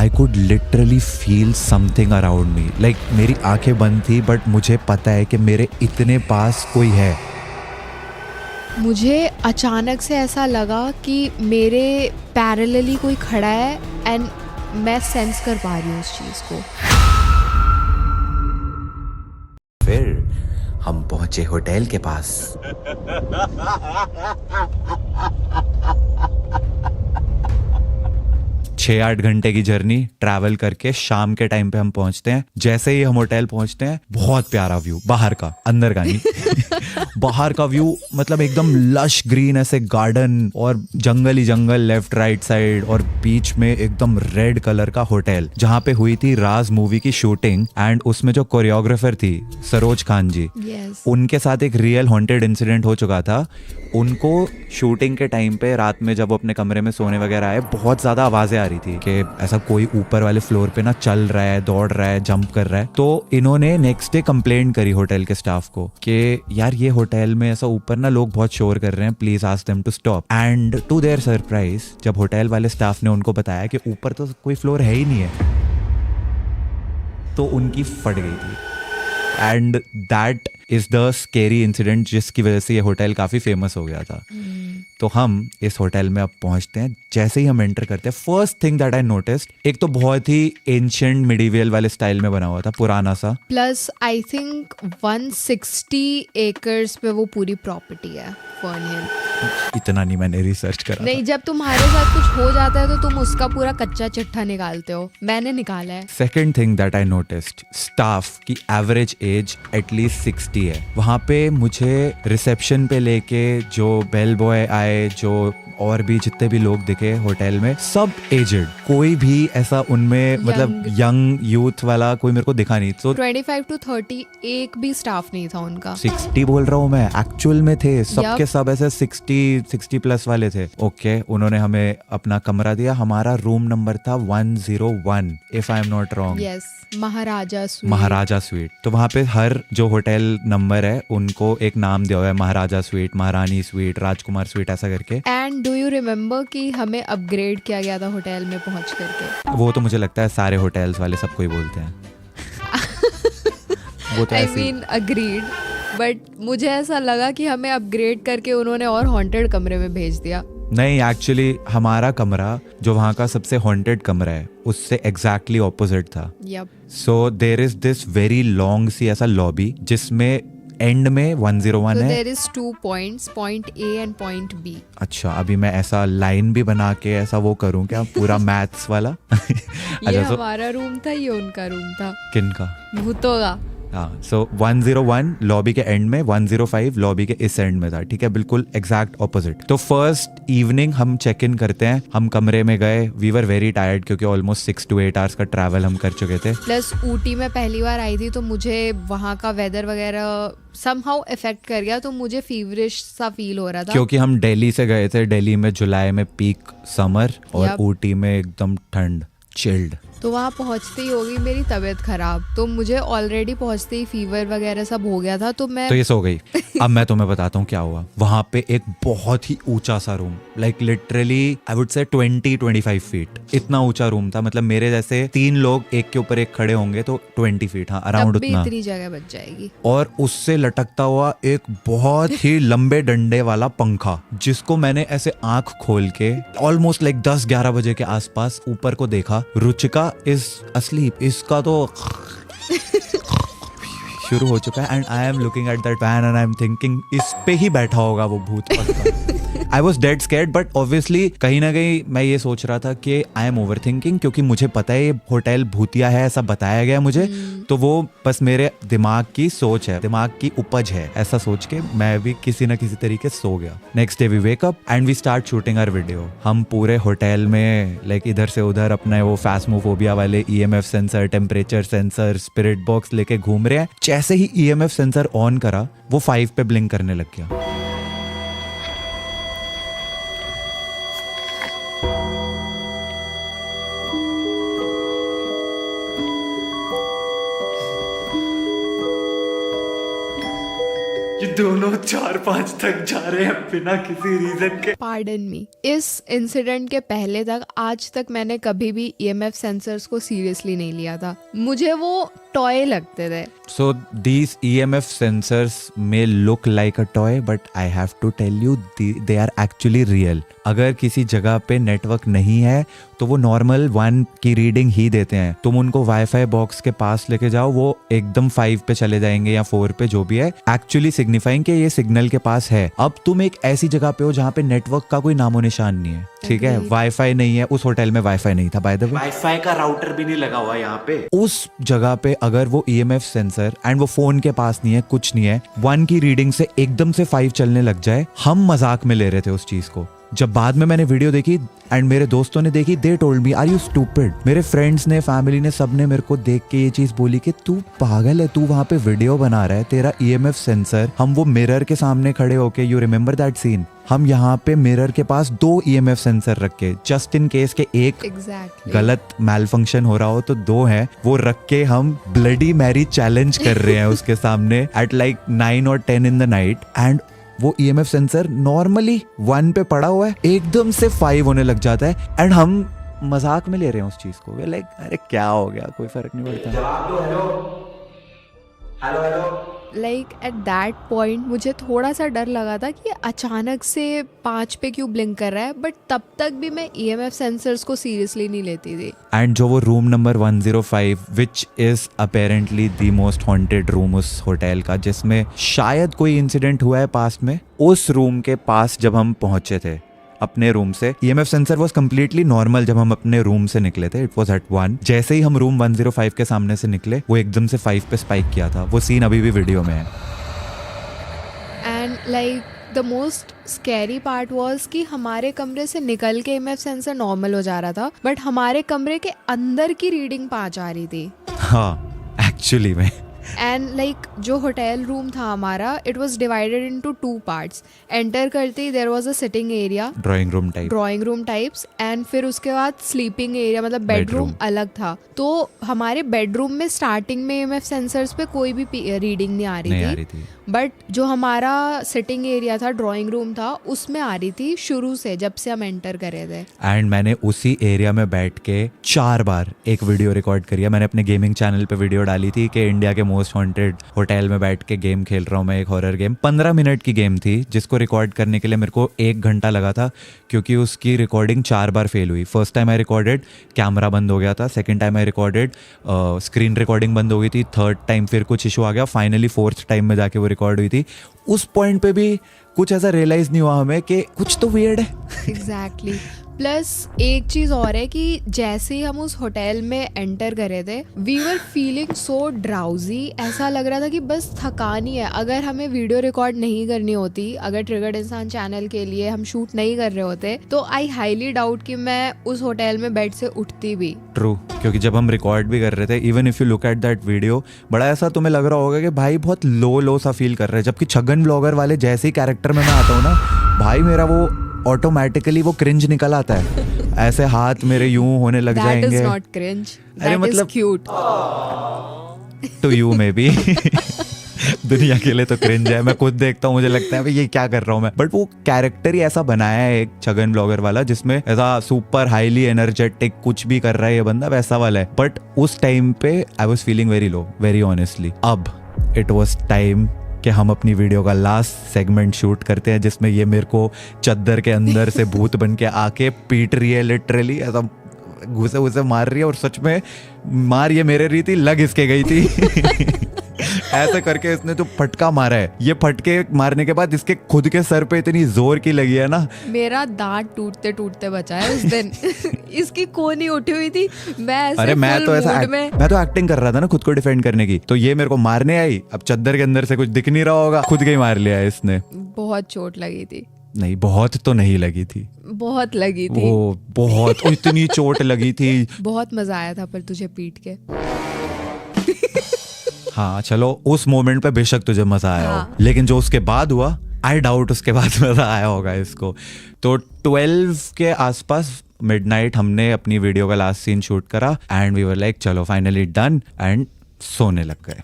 I could literally feel something around me, like मेरी आंखें बंद थी बट मुझे पता है कि मेरे इतने पास कोई है। मुझे अचानक से ऐसा लगा कि मेरे पैरेलली कोई खड़ा है एंड मैं सेंस कर पा रही हूँ उस चीज़ को। फिर हम पहुंचे होटल के पास। 6-8 घंटे की जर्नी ट्रैवल करके शाम के टाइम पे हम पहुंचते हैं। जैसे ही हम होटल पहुंचते हैं, बहुत प्यारा व्यू बाहर का, अंदर का नहीं। बाहर का व्यू मतलब एकदम लश ग्रीन ऐसे गार्डन और जंगल ही जंगल लेफ्ट राइट साइड, और बीच में एकदम रेड कलर का होटल जहाँ पे हुई थी राज मूवी की शूटिंग। एंड उसमें जो कोरियोग्राफर थी सरोज खान जी, उनके साथ एक रियल हॉन्टेड इंसिडेंट हो चुका था। उनको शूटिंग के टाइम पे रात में जब वो अपने कमरे में सोने वगैरह आए, बहुत ज़्यादा आवाज़ें आ रही थी कि ऐसा कोई ऊपर वाले फ्लोर पे ना चल रहा है, दौड़ रहा है, जंप कर रहा है। तो इन्होंने नेक्स्ट डे कंप्लेंट करी होटल के स्टाफ को कि यार ये होटल में ऐसा ऊपर ना लोग बहुत शोर कर रहे हैं, please ask them to stop. And to their surprise जब होटल वाले स्टाफ ने उनको बताया कि ऊपर तो कोई फ्लोर है ही नहीं है, तो उनकी फट गई थी। And that is the scary incident जिसकी वजह से ये होटल काफी फेमस हो गया था। तो हम इस होटल में अब पहुंचते हैं। जैसे ही हम एंटर करते हैं, first thing that I noticed, एक तो बहुत ही एंशिएंट मिडीवियल वाले स्टाइल में बना हुआ था, पुराना सा। प्लस आई थिंक 160 एकर्स पे वो पूरी प्रॉपर्टी है फर्न हिल। इतना नहीं मैंने रिसर्च करा नहीं, जब तुम्हारे साथ कुछ हो जाता है तो तुम उसका पूरा कच्चा चिट्ठा निकालते हो, मैंने निकाला है। Second thing that I noticed, staff की एवरेज एज एटलीस्ट 60 है। वहाँ पे मुझे रिसेप्शन पे लेके जो बेल बॉय आए, जो और भी जितने भी लोग दिखे होटल में, सब एजेड, कोई भी ऐसा उनमें मतलब यंग यूथ वाला कोई मेरे को दिखा नहीं। तो 25 to 30 एक भी स्टाफ नहीं था उनका। 60 बोल रहा हूँ मैं, एक्चुअल में थे सबके सब ऐसे 60 प्लस वाले थे। ओके, उन्होंने हमें अपना कमरा दिया। हमारा रूम नंबर था 101 if I am not wrong. Yes, Maharaja sweet. तो वहाँ पे हर जो होटल नंबर है उनको एक नाम दिया हुआ है, महाराजा स्वीट, महारानी स्वीट, राजकुमार स्वीट, ऐसा करके। एंड डू यू रिमेम्बर कि हमें अपग्रेड किया गया था होटल में पहुंच करके? वो तो मुझे लगता है सारे होटल्स वाले सबको ही बोलते हैं। वो तो आई मीन अग्रीड, बट मुझे ऐसा लगा कि हमें अपग्रेड करके उन्होंने और हॉन्टेड कमरे में भेज दिया। नहीं, एक्चुअली हमारा कमरा जो वहाँ का सबसे हॉन्टेड कमरा है उससे एग्जैक्टली ऑपोजिट था। So there is this very long सी ऐसा लॉबी जिसमें एंड में 101 है। There is 2 points, point A and point B. अच्छा, अभी मैं ऐसा लाइन भी बना के ऐसा वो करूं क्या, पूरा मैथ्स वाला? ये हमारा रूम था, ये उनका रूम था। किनका? भूतों का। हाँ, सो 101 लॉबी के एंड में, 105 लॉबी के इस एंड में था। ठीक है, बिल्कुल एग्जैक्ट ऑपोजिट। तो फर्स्ट इवनिंग हम चेक इन करते हैं, हम कमरे में गए। वी वर वेरी टायर्ड क्योंकि ऑलमोस्ट 6 to 8 आवर्स का ट्रैवल हम कर चुके थे। प्लस ऊटी में पहली बार आई थी तो मुझे वहाँ का वेदर वगैरह समहाउ इफेक्ट कर गया, तो मुझे फीवरिश सा फील हो रहा था क्योंकि हम दिल्ली से गए थे। दिल्ली में जुलाई में पीक समर और ऊटी में एकदम ठंड, चिल्ड। तो वहाँ पहुँचते ही हो गई मेरी तबीयत खराब। तो मुझे ऑलरेडी पहुँचते ही फीवर वगैरह सब हो गया था, तो मैं तो ये सो गई। अब मैं तुम्हें बताता हूँ क्या हुआ। वहाँ पे एक बहुत ही ऊंचा सा room, like literally I would say 20-25 feet, इतना ऊंचा रूम था। मतलब मेरे जैसे 3 लोग एक के ऊपर एक खड़े होंगे तो 20 फीट, हाँ अराउंड उतना। इतनी जगह बच जाएगी। और उससे लटकता हुआ एक बहुत ही लंबे डंडे वाला पंखा, जिसको मैंने ऐसे आंख खोल के ऑलमोस्ट लाइक 10-11 बजे के आसपास ऊपर को देखा। रुचिका इज अस्लीप, इसका तो शुरू हो चुका है। And I am looking at that fan and I am thinking इस पे ही बैठा होगा वो भूत पक्का। I was dead scared, but obviously कहीं ना कहीं मैं ये सोच रहा था कि आई एम ओवर थिंकिंग, क्योंकि मुझे पता है ये होटल भूतिया है, ऐसा बताया गया मुझे। तो वो बस मेरे दिमाग की सोच है, दिमाग की उपज है, ऐसा सोच के मैं भी किसी ना किसी तरीके सो गया। Next day we wake up and we start shooting our video. हम पूरे होटल में लाइक इधर से उधर अपना वो फास्मोफोबिया वाले EMF sensor, temperature sensor, spirit box लेके घूम रहे हैं। जैसे ही EMF सेंसर ऑन करा, वो 5 पे ब्लिंक करने लग गया। ये दोनों 4-5 तक जा रहे हैं बिना किसी रीजन के। पार्डन मी, इस इंसिडेंट के पहले तक आज तक मैंने कभी भी EMF सेंसर्स को सीरियसली नहीं लिया था, मुझे वो टॉय लगते थे। So these EMF sensors may look like a toy, but I have to tell you they are actually real. अगर किसी जगह पे नेटवर्क नहीं है तो वो नॉर्मल 1 की रीडिंग ही देते हैं। तुम उनको वाईफाई बॉक्स के पास लेके जाओ, वो एकदम 5 पे चले जाएंगे या 4 पे, जो भी है, एक्चुअली सिग्निफाइंग कि ये सिग्नल के पास है। अब तुम एक ऐसी जगह पे हो जहाँ पे नेटवर्क का कोई नामो निशान नहीं है, ठीक है, वाईफाई नहीं है। उस होटल में वाईफाई नहीं था, बाय द वे, वाईफाई का राउटर भी नहीं लगा हुआ यहाँ पे। उस जगह पे अगर वो EMF सेंसर एंड वो फोन के पास नहीं है, कुछ नहीं है, 1 की रीडिंग से एकदम से 5 चलने लग जाए, हम मजाक में ले रहे थे उस चीज को। जब बाद में मैंने वीडियो देखी एंड मेरे दोस्तों ने देखी, they told me are you stupid. मेरे फ्रेंड्स ने, फैमिली ने, सबने मेरे को देख के ये चीज बोली कि तू पागल है, तू वहां पे वीडियो बना रहा है, तेरा EMF सेंसर, हम वो मिरर के सामने खड़े होके, यू रिमेम्बर दैट सीन, हम यहाँ पे मिरर के पास 2 EMF सेंसर रख के, जस्ट इन केस के एक गलत मैल फंक्शन हो रहा हो तो 2 है, वो रख के हम ब्लडी मैरी चैलेंज कर रहे हैं उसके सामने एट लाइक 9 और 10 इन द नाइट। एंड वो EMF सेंसर नॉर्मली 1 पे पड़ा हुआ है, एकदम से 5 होने लग जाता है एंड हम मजाक में ले रहे हैं उस चीज को। लाइक अरे क्या हो गया, कोई फर्क नहीं पड़ता। जवाब दो, hello hello hello. Like at that point मुझे थोड़ा सा डर लगा था कि अचानक से 5 पे क्यों ब्लिंक कर रहा है, बट तब तक भी मैं EMF सेंसर्स को सीरियसली नहीं लेती थी। एंड जो वो room number 105 which is apparently the most haunted room उस होटल का, जिसमें शायद कोई इंसिडेंट हुआ है पास्ट में, उस रूम के पास जब हम पहुंचे थे अपने रूम से, EMF sensor was completely normal. जब हम अपने रूम से निकले थे, इट वाज एट 1, जैसे ही हम रूम 105 के सामने से निकले, वो एकदम से 5 पे स्पाइक किया था। वो सीन अभी भी वीडियो में है। And like the most scary part was कि हमारे कमरे से निकल के EMF सेंसर नॉर्मल हो जा रहा था, बट हमारे कमरे के अंदर की रीडिंग 5 आ रही थी। हाँ, एक्चुअली में। एंड लाइक जो होटल रूम था हमारा, it was divided into 2 parts. Enter करते ही there was a sitting area, drawing room types, and फिर उसके बाद स्लीपिंग एरिया, मतलब बेडरूम अलग था। तो हमारे बेडरूम में स्टार्टिंग में EMF सेंसर्स पे कोई भी रीडिंग नहीं आ रही थी, बट जो हमारा सिटिंग एरिया था, ड्राइंग रूम था, उसमें आ रही थी शुरू से, जब से हम एंटर करे थे। एंड मैंने उसी एरिया में बैठ के 4 बार एक वीडियो रिकॉर्ड करी है। मैंने अपने गेमिंग चैनल पे वीडियो डाली थी कि इंडिया के मोस्ट हॉन्टेड होटल में बैठ के गेम खेल रहा हूँ मैं, एक हॉरर गेम। 15 मिनट की गेम थी, जिसको रिकॉर्ड करने के लिए मेरे को 1 घंटा लगा था, क्योंकि उसकी रिकॉर्डिंग 4 बार फेल हुई। First time I recorded, camera बंद हो गया था। Second time I recorded, screen recording बंद हो गई थी। थर्ड टाइम फिर कुछ इशू आ गया। फाइनली 4th टाइम में जाके वो रिकॉर्ड हुई थी। उस पॉइंट पे भी कुछ ऐसा रियलाइज नहीं हुआ हमें कि कुछ तो वियर्ड है। एग्जैक्टली। प्लस एक चीज़ और है कि जैसे ही हम उस होटल में एंटर करे थे, we were feeling so drowsy. ऐसा लग रहा था कि बस थकान ही है। अगर हमें वीडियो रिकॉर्ड नहीं करनी होती, अगर ट्रिगर्ड इंसान चैनल के लिए हम शूट नहीं कर रहे होते, तो आई हाईली डाउट कि मैं उस होटल में बेड से उठती भी। ट्रू, क्योंकि जब हम रिकॉर्ड भी कर रहे थे, even if you look at that video, बड़ा ऐसा तुम्हें लग रहा होगा कि भाई बहुत लो सा फील कर रहे हैं। जबकि छगन ब्लॉगर वाले जैसे ही कैरेक्टर में मैं आता हूँ ना, भाई मेरा वो ऑटोमेटिकली वो क्रिंज निकल आता है। ऐसे हाथ मेरे यूं होने लग जाएंगे। That is not cringe. That is cute. To you maybe. दुनिया के लिए तो क्रिंज है। मैं खुद देखता हूँ, मुझे लगता है भाई ये क्या कर रहा हूँ मैं। बट वो कैरेक्टर ही ऐसा बनाया है एक छगन ब्लॉगर वाला, जिसमें ऐसा सुपर हाईली एनर्जेटिक कुछ भी कर रहा है ये बंदा, वैसा वाला है। बट उस टाइम पे I was feeling very low, very honestly. अब इट वॉज टाइम कि हम अपनी वीडियो का लास्ट सेगमेंट शूट करते हैं, जिसमें ये मेरे को चद्दर के अंदर से भूत बन के आके पीट रही है, लिटरली ऐसा घुसे मार रही है। और सच में मार ये मेरे रही थी, लग इसके गई थी। ऐसे करके इसने जो फटका मारा है, ये फटके मारने के बाद इसके खुद के सर पे इतनी जोर की लगी है ना, मेरा दांत टूटते टूटते बचा है उस दिन। इसकी कोनी उठी हुई थी। मैं तो एक्टिंग कर रहा था ना खुद को डिफेंड करने की, तो ये मेरे को मारने आई। अब चद्दर के अंदर से कुछ दिख नहीं रहा होगा, खुद के ही मार लिया है इसने। बहुत चोट लगी थी। नहीं, बहुत तो नहीं लगी थी, बहुत लगी थी। ओ बहुत, इतनी चोट लगी थी। बहुत मजा आया था पर तुझे पीट के। हाँ चलो, उस मोमेंट पे बेशक तुझे मजा आया हो, लेकिन जो उसके बाद हुआ, आई डाउट उसके बाद मजा आया होगा इसको। तो 12 के आसपास मिडनाइट हमने अपनी वीडियो का लास्ट सीन शूट करा एंड वी वर लाइक चलो फाइनली डन, एंड सोने लग गए।